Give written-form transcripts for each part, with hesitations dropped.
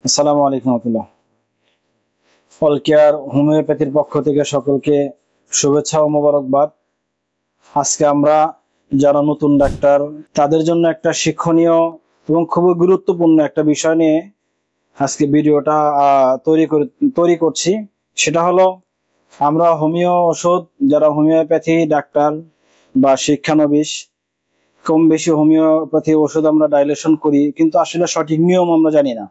আসসালামু আলাইকুম রহমতুল্লাহ। All care হোমিওপ্যাথির পক্ষ থেকে সকলকে শুভেচ্ছা ও মোবারকবাদ। আজকে আমরা যারা নতুন ডাক্তার তাদের জন্য একটা শিক্ষণীয় এবং খুবই গুরুত্বপূর্ণ একটা বিষয় নিয়ে আজকে ভিডিওটা তৈরি করছি। সেটা হলো, আমরা হোমিও ওষুধ, যারা হোমিওপ্যাথি ডাক্তার বা শিক্ষানবিশ, কম বেশি হোমিওপ্যাথি ওষুধ আমরা ডাইলেশন করি, কিন্তু আসলে সঠিক নিয়ম আমরা জানি না।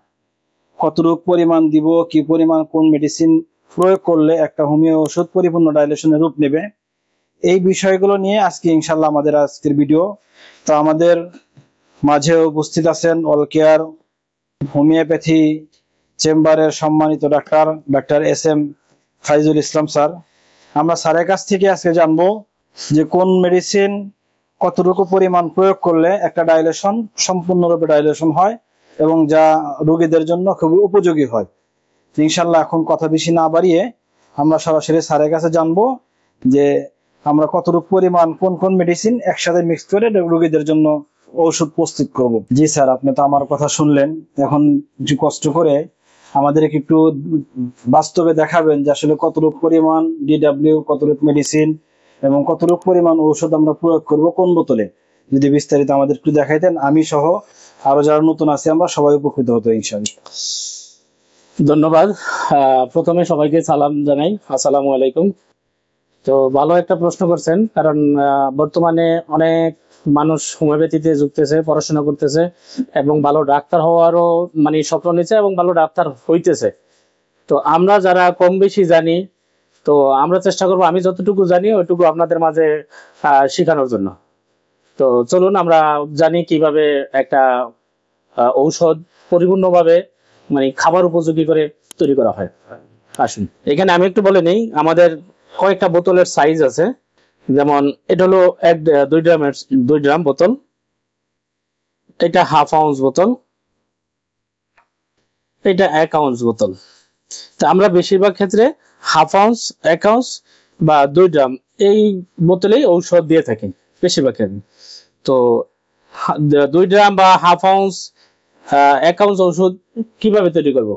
কতটুকু পরিমাণ দিব, কি পরিমাণ কোন মেডিসিন প্রয়োগ করলে একটা হোমিও ওষুধ পরিপূর্ণ ডাইলেশনের রূপ নেবে, এই বিষয়গুলো নিয়ে আজকে ইনশাল্লাহ আমাদের আজকের ভিডিও। তো আমাদের মাঝে উপস্থিত আছেন অল কেয়ার হোমিওপ্যাথি চেম্বারের সম্মানিত ডাক্তার এস.এম. ফাইজুল ইসলাম স্যার। আমরা স্যারের কাছ থেকে আজকে জানবো যে কোন মেডিসিন কতটুকু পরিমাণ প্রয়োগ করলে একটা ডাইলেশন সম্পূর্ণরূপে ডাইলেশন হয় এবং যা রোগীদের জন্য খুবই উপযোগী হয়। ইনশাল্লাহ এখন কথা বেশি না বাড়িয়ে আমরা সরাসরি স্যারের কাছে জানবো যে আমরা কতটুকু পরিমাণ কোন কোন মেডিসিন একসাথে মিক্স করে রোগীদের জন্য ঔষধ প্রস্তুত করব। জি স্যার, আপনি তো আমার কথা শুনলেন, এখন একটু কষ্ট করে আমাদেরকে একটু বাস্তবে দেখাবেন যে আসলে কতটুকু পরিমাণ ডিডব্লিউ, কতটুকু মেডিসিন এবং কতটুকু পরিমাণ ঔষধ আমরা প্রয়োগ করব কোন বোতলে। যদি বিস্তারিত আমাদের একটু দেখাইতেন, আমি সহ আরো যারা নতুন আছে আমরা সবাই উপকৃত হতো ইনশাআল্লাহ। ধন্যবাদ। প্রথমে সবাইকে সালাম জানাই, আসসালামু আলাইকুম। তো ভালো একটা প্রশ্ন করছেন, কারণ বর্তমানে অনেক মানুষ হোমিওপ্যাথিতে যুক্তেছে, পড়াশোনা করতেছে এবং ভালো ডাক্তার হওয়ারও স্বপ্ন নিচ্ছে এবং ভালো ডাক্তার হইতেছে। তো আমরা যারা কম বেশি জানি, তো আমরা চেষ্টা করবো আমি যতটুকু জানি ওইটুকু আপনাদের মাঝে শেখানোর জন্য। তো চলুন আমরা জানি কিভাবে একটা ঔষধ পরিপূর্ণভাবে খাবার উপযোগী করে তৈরি করা হয়। আসুন, এখানে আমি একটু বলে নেই, আমাদের কয়েকটা বোতলের সাইজ আছে। যেমন এটা হলো 2 গ্রাম বোতল, এটা হাফ আউন্স বোতল, এটা 1 আউন্স বোতল। তো আমরা বেশিরভাগ ক্ষেত্রে হাফ আউন্স, 1 আউন্স বা 2 গ্রাম এই বোতলেই ঔষধ দিয়ে থাকি বেশিরভাগ ক্ষেত্রে। তো 2 গ্রাম বা হাফ আউন্স, 1 আউন্স ওষুধ কিভাবে তৈরি করব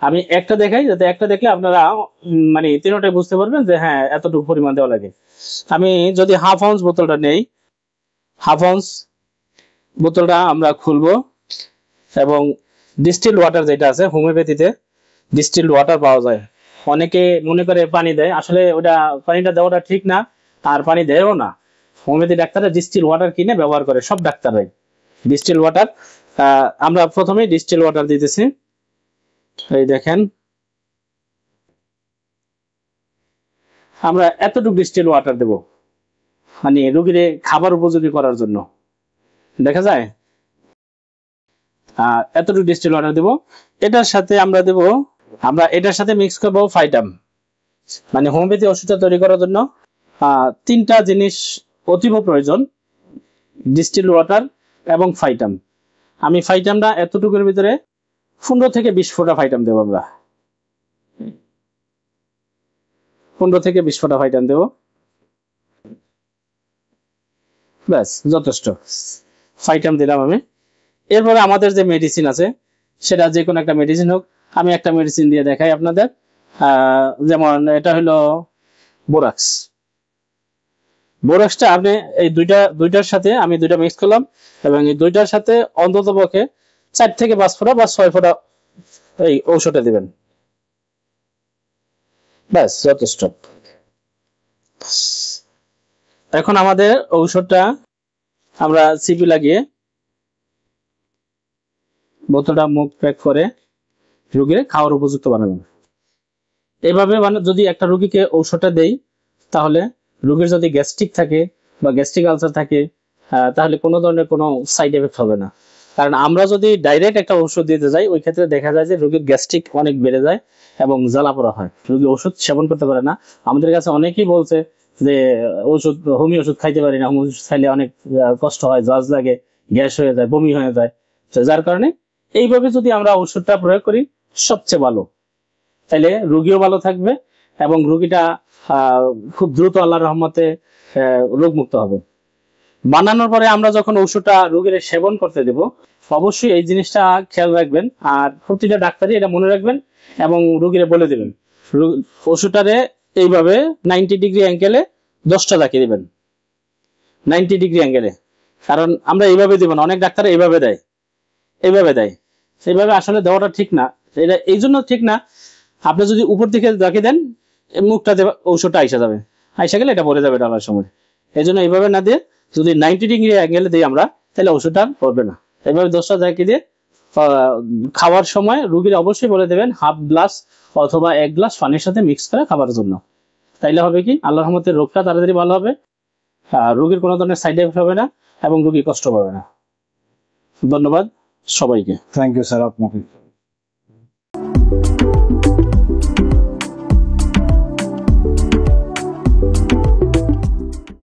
আমি একটা দেখাই, যাতে একটা দেখলে আপনারা তিনটাই বুঝতে পারবেন যে হ্যাঁ এতটুকু পরিমাণ দেওয়া লাগে। আমি যদি হাফ আউন্স বোতলটা নেই, হাফ আউন্স বোতলটা আমরা খুলবো এবং ডিস্টিল ওয়াটার যেটা আছে, হোমিওপ্যাথিতে ডিস্টিল ওয়াটার পাওয়া যায়। অনেকে মনে করে পানি দেয়, আসলে ওটা পানিটা দেওয়াটা ঠিক না, আর পানি দেয়ও না। হোমিওপ্যাথি ডাক্তাররা ডিস্টিল ওয়াটার কিনে ব্যবহার করে, সব ডাক্তাররাই ডিস্টিল ওয়াটার। আমরা প্রথমে ডিস্টিল ওয়াটার দিতেছি, এই দেখেন আমরা এতটুকু ডিস্টিল ওয়াটার দেব রোগীর খাবার উপযোগী করার জন্য, দেখা যায়। এতটুকু ডিস্টিল ওয়াটার দেব। এটার সাথে এটার সাথে মিক্স করবো ফাইটাম। হোমিওপ্যাথি ওষুধটা তৈরি করার জন্য 3টা জিনিস অতীব প্রয়োজন: ডিস্টিল ওয়াটার এবং ফাইটাম। আমি ফাইটামটা এতটুকুর ভিতরে 15 থেকে 20 ফোঁটা ফাইটাম দেবো। আমরা 15 থেকে 20 ফোঁটা ফাইটাম দেবো, ব্যাস যথেষ্ট। ফাইটাম দিলাম আমি। এরপরে আমাদের যে মেডিসিন আছে, সেটা যে কোনো একটা মেডিসিন হোক। আমি একটা মেডিসিন দিয়ে দেখাই আপনাদের। যেমন এটা হলো বোরাক্স। বোরাক্সটা আপনি এই দুইটার সাথে আমি দুইটা মিক্স করলাম এবং এই দুইটার সাথে অন্তত পক্ষে 4 থেকে 5 ফোঁটা বা 6 ফোঁটা এই ঔষধটা দিবেন, ব্যাস যথেষ্ট। এখন আমাদের ঔষধটা আমরা সিপি লাগিয়ে বোতলটা মুখ প্যাক করে রোগীর খাওয়ার উপযুক্ত বানাবেন। এইভাবে যদি একটা রোগীকে ঔষধটা দেই, তাহলে রোগীর যদি গ্যাস্ট্রিক থাকে বা গ্যাস্ট্রিক আলসার থাকে, তাহলে কোনো ধরনের কোনো সাইড এফেক্ট হবে না। কারণ আমরা যদি ডাইরেক্ট একটা ঔষধ দিতে যাই, ওই ক্ষেত্রে দেখা যায় যে রোগীর গ্যাস্ট্রিক অনেক বেড়ে যায় এবং জ্বালাপোড়া হয়, রোগী ওষুধ সেবন করতে পারে না। আমাদের কাছে অনেকেই বলছে যে হোমিও ওষুধ খাইতে পারি না, হোমিও ওষুধ খাইলে অনেক কষ্ট হয়, জ্বাজ লাগে, গ্যাস হয়ে যায়, বমি হয়ে যায়। যার কারণে এইভাবে যদি আমরা ওষুধটা প্রয়োগ করি সবচেয়ে ভালো, তাইলে রোগীও ভালো থাকবে এবং রোগীটা খুব দ্রুত আল্লাহর রহমতে রোগমুক্ত হবে। বানানোর পরে আমরা যখন ওষুধটা রোগীর সেবন করতে দেব, অবশ্যই এই জিনিসটা খেয়াল রাখবেন, আর প্রতিটা ডাক্তারই এটা মনে রাখবেন এবং রোগীরা বলে দেবেন ওষুধটারে এইভাবে 90 ডিগ্রি অ্যাঙ্গেলে 10টা রাখিয়ে দিবেন, 90 ডিগ্রি অ্যাঙ্গেলে। কারণ আমরা এইভাবে দিব না, অনেক ডাক্তার এইভাবে দেয়, এইভাবে দেয়, সেইভাবে আসলে দেওয়াটা ঠিক না। এটা এই জন্য ঠিক না, আপনি যদি উপর দিকে রাখি দেন মুখটাতে ঔষধটা আইসা যাবে, আইসা গেলে এটা পড়ে যাবে ডালার সময়। এই জন্য এইভাবে না দিয়ে যদি 90 ডিগ্রি অ্যাঙ্গেলে দিই আমরা, তাহলে ওষুধটা পড়বে না। এইভাবে 10টা রাখিয়ে দিয়ে খাওয়ার সময় রুগীর অবশ্যই বলে দেবেন হাফ গ্লাস অথবা 1 গ্লাস পানির সাথে মিক্স করে খাবার জন্য। তাইলে হবে কি, আল্লাহর রহমতে রোগটা তাড়াতাড়ি ভালো হবে, রোগীর কোনো ধরনের সাইড এফেক্ট হবে না এবং রোগী কষ্ট পাবে না। ধন্যবাদ সবাইকে। থ্যাংক ইউ স্যার আপনাকে।